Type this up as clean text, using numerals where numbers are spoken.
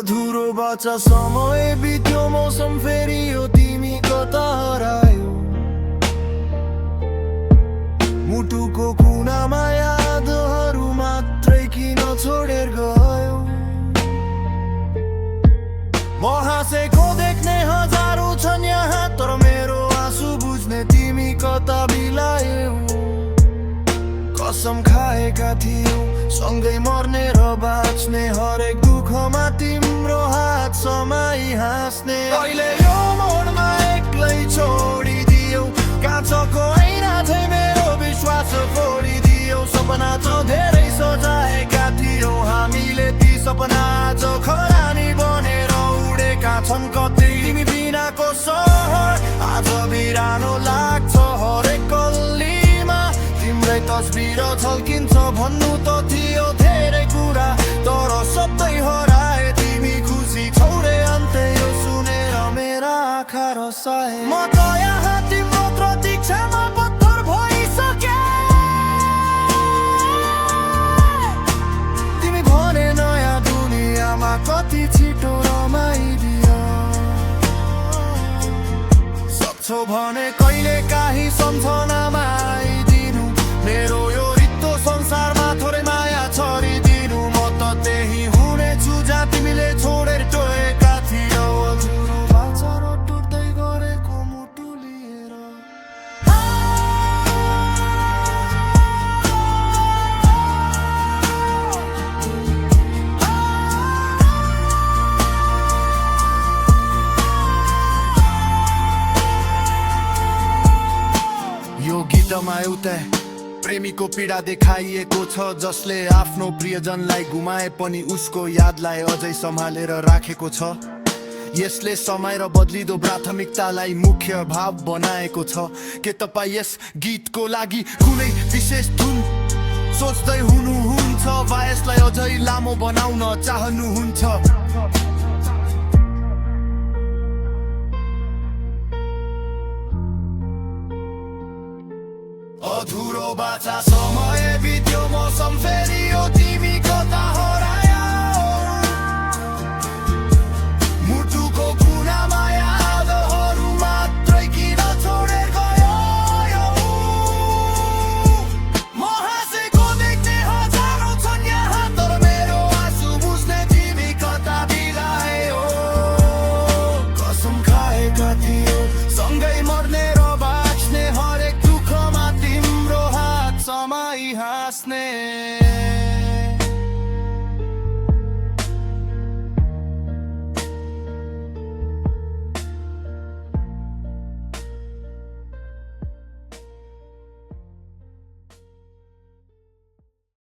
अधुरो बाचा समय बित्यो मौसम फेरियो तिमी कता हरायो मुटुको कुनामा यादहरू मात्रै किन छोडेर गयो म हाँसेको देख्ने हजारौं छन् यहाँ तर मेरो आँसु बुझ्ने तिमी कता बिलायौ कसम खाएका थियौ सँगै मर्ने र बाँच्ने हरेक दुःखमा तिम्रो हात समाई हाँस्ने अहिले यो मोडमा एक्लै छोडिदियौ काँचको ऐना चाहिँ मेरो विश्वास फोडिदियौ सपना त धेरै सजाएका थियौ हामीले ती सपना आज खरानी बनेर उडेका छन् कतै तिमी बिनाको सहर आज बिरानो लाग्छ हरेक गल्लीमा तिम्रै तस्बिर झल्किन्छ भन्नु त थियो धेरै कुरा तर सबै हराए तिमी खुसी छौ रे अन्त्य यो सुनेर मेरा आँखा रसाए म त यहाँ तिम्रो प्रतीक्षामा पत्थर भइसके तिमी भने नयाँ दुनियाँमा कति छिटो रमाइदियो सक्छौ भने कहिले काहीँ सम्झनामा आइदिनु मेरो यो रित्तो संसारमा थोरै माया छरिदिनु म त त्यही हुनेछु जहाँ तिमीले छोडेर टोएका थियौ अधुरो बाचा र टुट्दै गरेको मुटु लिएर यो गीतमा एउटा प्रेमीको पीडा देखाइएको छ जसले आफ्नो प्रियजनलाई गुमाए पनि उसको यादलाई अझै सम्हालेर राखेको छ यसले समय र बदलिदो प्राथमिकतालाई मुख्य भाव बनाएको छ के तपाईँ यस गीतको लागि कुनै विशेष धुन सोच्दै हुनुहुन्छ वा यसलाई अझै लामो बनाउन चाहनुहुन्छ